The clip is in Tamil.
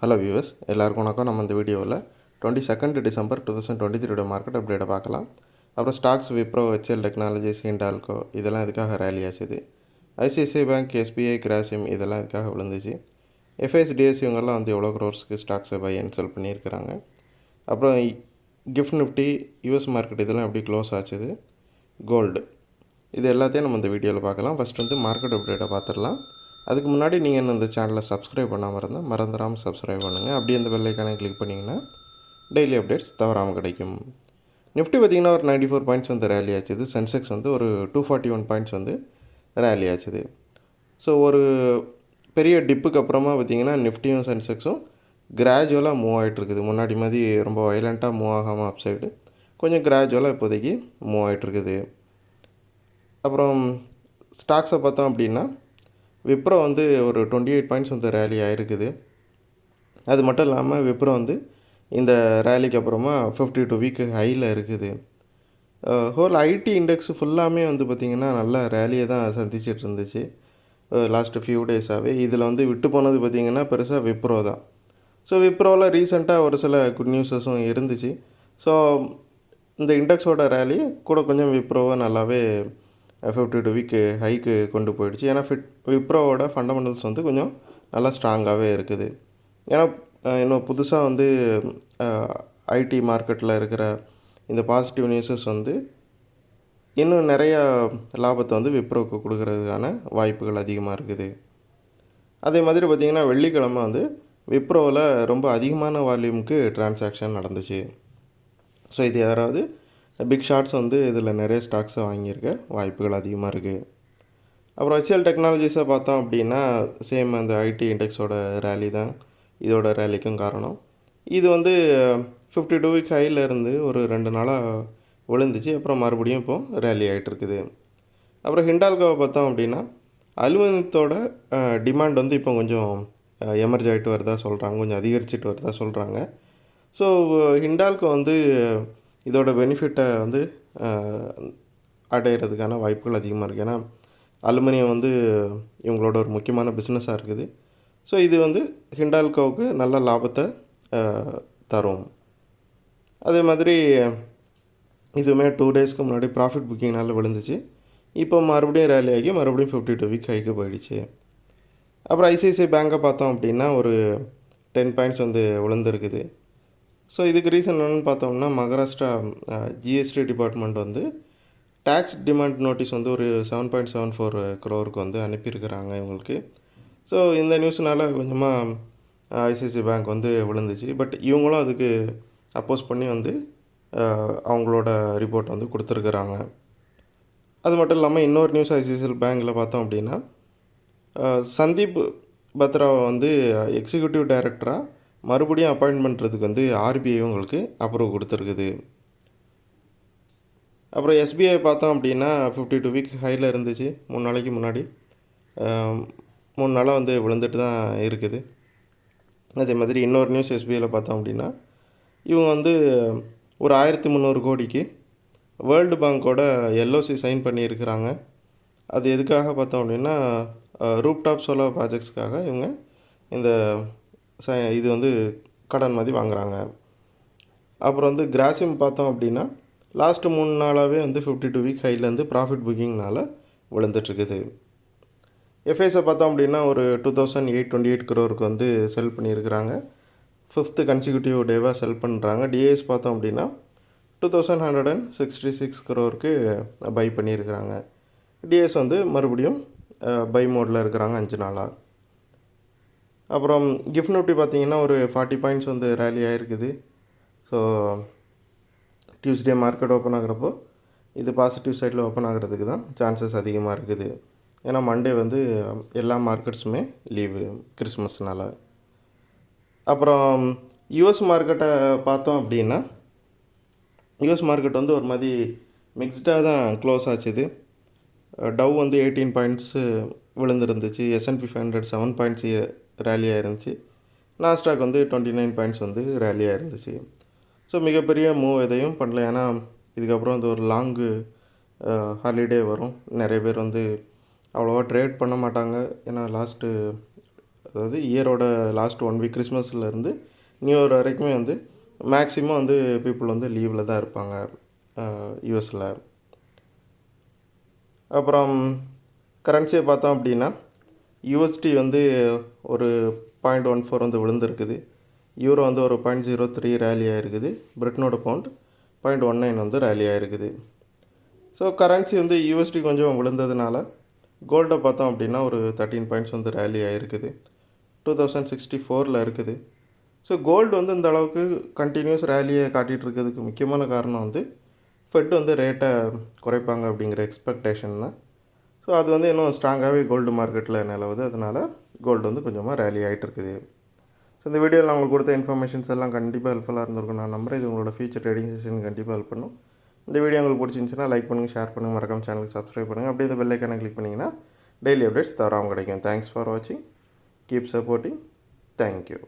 ஹலோ வியூவர்ஸ், எல்லாருக்கும் வணக்கம். நம்ம இந்த வீடியோவில் 22 டிசம்பர் 2023 மார்க்கெட் அப்டேட்டை பார்க்கலாம். அப்புறம் stocks, Wipro, HCL technologies, Hindalco இதெல்லாம் இதுக்காக ரேலி ஆச்சுது. ஐசிஐசிஐ பேங்க், எஸ்பிஐ, கிராசிம் இதெல்லாம் இதுக்காக விழுந்துச்சு. எஃப்எஸ்டிஎஸ் இவங்கெல்லாம் வந்து எவ்வளோ க்ரோர்ஸ்க்கு ஸ்டாக்ஸை பை அண்ட் செல் பண்ணியிருக்கிறாங்க. அப்புறம் கிஃப்ட் நிஃப்டி, யூஎஸ் மார்க்கெட் இதெல்லாம் எப்படி க்ளோஸ் ஆச்சுது, கோல்டு இது எல்லாத்தையும் நம்ம இந்த வீடியோவில் பார்க்கலாம். ஃபஸ்ட் வந்து மார்க்கெட் அப்டேட்டை பார்த்துடலாம். அதுக்கு முன்னாடி நீங்கள் இந்த சேனலை சப்ஸ்கிரைப் பண்ணாமல் இருந்தால் மறந்துடாமல் சப்ஸ்கிரைப் பண்ணுங்கள். அப்படியே அந்த பெல் ஐக்கானை கிளிக் பண்ணிங்கன்னா டெய்லி அப்டேட்ஸ் தவறாமல் கிடைக்கும். நிஃப்டி பார்த்திங்கன்னா ஒரு 94 பாயிண்ட்ஸ் வந்து ரேலி ஆச்சுது. சென்செக்ஸ் வந்து ஒரு 241 பாயிண்ட்ஸ் வந்து ரேலி ஆச்சுது. ஸோ ஒரு பெரிய டிப்புக்கு அப்புறமா பார்த்திங்கன்னா நிஃப்டியும் சென்செக்ஸும் கிராஜுவலாக மூவ் ஆகிட்டுருக்குது. முன்னாடி மாதிரி ரொம்ப வயலண்ட்டாக மூவ் ஆகாமல் அப் சைடு கொஞ்சம் கிராஜுவலாக இப்போதைக்கு மூவ் ஆகிட்டுருக்குது. அப்புறம் ஸ்டாக்ஸை பார்த்தோம் அப்படின்னா விப்ரோ வந்து ஒரு 28 பாயிண்ட்ஸ் வந்து ரேலி ஆகிருக்குது. அது மட்டும் இல்லாமல் விப்ரோ வந்து இந்த ரேலிக்கு அப்புறமா 52 வீக் ஹையில் இருக்குது. ஹோல் ஐடி இண்டெக்ஸ் ஃபுல்லாமே வந்து பார்த்திங்கன்னா நல்ல ரேலியை தான் சந்திச்சிட்டு இருந்துச்சு லாஸ்ட்டு ஃபியூ டேஸாகவே. இதில் வந்து விட்டு போனது பார்த்திங்கன்னா பெருசாக விப்ரோ தான். ஸோ விப்ரோவில் ரீசெண்டாக ஒரு சில குட் நியூஸஸும் இருந்துச்சு. ஸோ இந்த இண்டெக்ஸோட ரேலி கூட கொஞ்சம் விப்ரோவை நல்லாவே 52 வீக்கு ஹைக்கு கொண்டு போயிடுச்சு. ஏன்னா விப்ரோவோட ஃபண்டமெண்டல்ஸ் வந்து கொஞ்சம் நல்லா ஸ்ட்ராங்காகவே இருக்குது. ஏன்னா இன்னும் புதுசாக வந்து ஐடி மார்க்கெட்டில் இருக்கிற இந்த பாசிட்டிவ் நியூஸஸ் வந்து இன்னும் நிறையா லாபத்தை வந்து விப்ரோவுக்கு கொடுக்கறதுக்கான வாய்ப்புகள் அதிகமாக இருக்குது. அதே மாதிரி பார்த்திங்கன்னா வெள்ளிக்கிழமை வந்து விப்ரோவில் ரொம்ப அதிகமான வால்யூமுக்கு டிரான்சாக்ஷன் நடந்துச்சு. ஸோ இது யாராவது பிக் ஷார்ட்ஸ் வந்து இதில் நிறைய ஸ்டாக்ஸை வாங்கியிருக்க வாய்ப்புகள் அதிகமாக இருக்குது. அப்புறம் ஹெச்எல் டெக்னாலஜிஸை பார்த்தோம் அப்படின்னா சேம் அந்த ஐடி இண்டெக்ஸோட ரேலி தான் இதோட ரேலிக்கும் காரணம். இது வந்து 52 வீக் ஹையில் இருந்து ஒரு 2 நாளாக விழுந்துச்சு. அப்புறம் மறுபடியும் இப்போது ரேலி ஆகிட்டு இருக்குது. அப்புறம் ஹிண்டால்கோவை பார்த்தோம் அப்படின்னா அலுமினியத்தோட டிமாண்ட் வந்து இப்போ கொஞ்சம் எமர்ஜ் ஆகிட்டு வருதா சொல்கிறாங்க, கொஞ்சம் அதிகரிச்சிட்டு வருதா சொல்கிறாங்க. ஸோ ஹிண்டால்கோ வந்து இதோட பெனிஃபிட்டை வந்து அடையிறதுக்கான வாய்ப்புகள் அதிகமாக இருக்குது. ஏன்னா அலுமினியம் வந்து இவங்களோட ஒரு முக்கியமான பிஸ்னஸாக இருக்குது. ஸோ இது வந்து ஹிண்டால்கோவுக்கு நல்ல லாபத்தை தரும். அதே மாதிரி இதுவுமே 2 டேஸ்க்கு முன்னாடி ப்ராஃபிட் புக்கிங்னால விழுந்துச்சு. இப்போ மறுபடியும் ரேலி ஆகி மறுபடியும் 52 வீக் ஹைக்கு போயிடுச்சு. அப்புறம் ஐசிஐசிஐ பேங்கை பார்த்தோம் அப்படின்னா ஒரு 10 பாயிண்ட்ஸ் வந்து விழுந்துருக்குது. ஸோ இதுக்கு ரீசன் என்னென்னு பார்த்தோம்னா மகாராஷ்டிரா ஜிஎஸ்டி டிபார்ட்மெண்ட் வந்து டேக்ஸ் டிமாண்ட் நோட்டீஸ் வந்து ஒரு 7.74 crore வந்து அனுப்பியிருக்கிறாங்க இவங்களுக்கு. ஸோ இந்த நியூஸ்னால் கொஞ்சமாக ஐசிஐசிஐ பேங்க் வந்து விழுந்துச்சு. பட் இவங்களும் அதுக்கு அப்போஸ் பண்ணி வந்து அவங்களோட ரிப்போர்ட் வந்து கொடுத்துருக்குறாங்க. அது மட்டும் இல்லாமல் இன்னொரு நியூஸ் ஐசிஐசிஐ பேங்க்கில் பார்த்தோம் அப்படின்னா சந்தீப் பத்ராவை வந்து எக்ஸிக்யூட்டிவ் டைரக்டராக மறுபடியும் அப்பாயின்ட் பண்ணுறதுக்கு வந்து ஆர்பிஐ உங்களுக்கு அப்ரூவ் கொடுத்துருக்குது. அப்புறம் எஸ்பிஐ பார்த்தோம் அப்படின்னா 52 வீக் ஹையில் இருந்துச்சு 3 நாளைக்கு முன்னாடி. 3 நாளாக வந்து விழுந்துட்டு தான் இருக்குது. அதே மாதிரி இன்னொரு நியூஸ் எஸ்பிஐயில் பார்த்தோம் அப்படின்னா இவங்க வந்து ஒரு 1300 கோடிக்கு வேர்ல்டு பேங்க்கோட எல்ஓசி சைன் பண்ணியிருக்கிறாங்க. அது எதுக்காக பார்த்தோம் அப்படின்னா ரூப்டாப் சோலார் ப்ராஜெக்ட்ஸ்க்காக இவங்க இந்த இது வந்து கடன் மாதிரி வாங்குகிறாங்க. அப்புறம் வந்து கிராசிம் பார்த்தோம் அப்படின்னா லாஸ்ட்டு 3 நாளாகவே வந்து 52 வீக் ஹைலேருந்து ப்ராஃபிட் புக்கிங்னால் விழுந்துட்டுருக்குது. எஃப்ஐஸை பார்த்தோம் அப்படின்னா ஒரு 2828 crore வந்து செல் பண்ணியிருக்கிறாங்க. 5th கன்சிக்யூட்டிவ் டேவாக செல் பண்ணுறாங்க. டிஏஎஸ் பார்த்தோம் அப்படின்னா 2166 crore பை பண்ணியிருக்கிறாங்க. டிஏஎஸ் வந்து மறுபடியும் பை மோடில் இருக்கிறாங்க 5 நாளாக. அப்புறம் கிஃப்ட் நிஃப்டி பார்த்திங்கன்னா ஒரு 40 பாயிண்ட்ஸ் வந்து ரேலி ஆகிருக்குது. ஸோ டியூஸ்டே மார்க்கெட் ஓப்பன் ஆகிறப்போ இது பாசிட்டிவ் சைடில் ஓப்பன் ஆகிறதுக்கு தான் சான்சஸ் அதிகமாக இருக்குது. ஏன்னா மண்டே வந்து எல்லா மார்க்கெட்ஸுமே லீவு கிறிஸ்மஸ்னால். அப்புறம் யூஎஸ் மார்க்கெட்டை பார்த்தோம் அப்படின்னா யூஎஸ் மார்க்கெட் வந்து ஒரு மாதிரி மிக்ஸ்டாக தான் க்ளோஸ் ஆச்சுது. டவ் வந்து 18 பாயிண்ட்ஸு விழுந்துருந்துச்சு. S&P 500 7 பாயிண்ட்ஸ் ரேலியாக இருந்துச்சு. நாஸ்டாக் வந்து 29 பாயிண்ட்ஸ் வந்து ரேலியாக இருந்துச்சு. ஸோ மிகப்பெரிய மூவ் எதையும் பண்ணல. ஏன்னா இதுக்கப்புறம் வந்து ஒரு லாங்கு ஹாலிடே வரும். நிறைய பேர் வந்து அவ்வளோவா ட்ரேட் பண்ண மாட்டாங்க. ஏன்னா லாஸ்ட்டு அதாவது இயரோட லாஸ்ட் 1 வீக் கிறிஸ்மஸ்லேருந்து நியூ இயர் வரைக்குமே வந்து மேக்ஸிமம் வந்து பீப்புள் வந்து லீவில் தான் இருப்பாங்க யூஎஸில். அப்புறம் கரன்சியை பார்த்தோம் அப்படின்னா யூஎஸ்டி வந்து ஒரு 0.14 வந்து விழுந்திருக்குது. யூரோ வந்து ஒரு 0.03 ரேலி ஆகிருக்குது. பிரிட்டனோட பவுண்ட் 0.19 வந்து ரேலி ஆகிருக்குது. ஸோ கரன்சி வந்து யூஎஸ்டி கொஞ்சம் விழுந்ததுனால கோல்டை பார்த்தோம் அப்படின்னா ஒரு 13 பாயிண்ட்ஸ் வந்து ரேலி ஆகிருக்குது. 2064 இருக்குது. ஸோ கோல்டு வந்து இந்த அளவுக்கு கண்டினியூஸ் ரேலியை காட்டிகிட்டு இருக்கிறதுக்கு முக்கியமான காரணம் வந்து ஃபெட் வந்து ரேட்டை குறைப்பாங்க அப்படிங்கிற எக்ஸ்பெக்டேஷன் தான். ஸோ அது வந்து இன்னும் ஸ்ட்ராங்காகவே கோல்டு மார்க்கெட்டில் நிலவுது. அதனால் கோல்டு வந்து கொஞ்சமாக ரேலி ஆகிட்டு இருக்குது. ஸோ இந்த வீடியோவில் நான் உங்களுக்கு கொடுத்த இன்ஃபர்மேஷன்ஸ் எல்லாம் கண்டிப்பாக ஹெல்ப்ஃபுல்லாக இருந்திருக்கும் நான் நம்புறேன். இது உங்களோட ஃபியூச்சர் ட்ரேடிங் செஷன் கண்டிப்பாக ஹெல்ப் பண்ணும். இந்த வீடியோ உங்களுக்கு பிடிச்சிருந்துச்சுன்னா லைக் பண்ணுங்கள், ஷேர் பண்ணுங்கள், மறக்காம சேனலுக்கு சப்ஸ்கிரைப் பண்ணுங்கள். அப்படியே இந்த பெல் ஐக்கானை கிளிக் பண்ணிங்கன்னா டெய்லி அப்டேட்ஸ் தவறாமல் கிடைக்கும். தேங்க்ஸ் ஃபார் வாட்சிங். Keep supporting. தேங்க்யூ.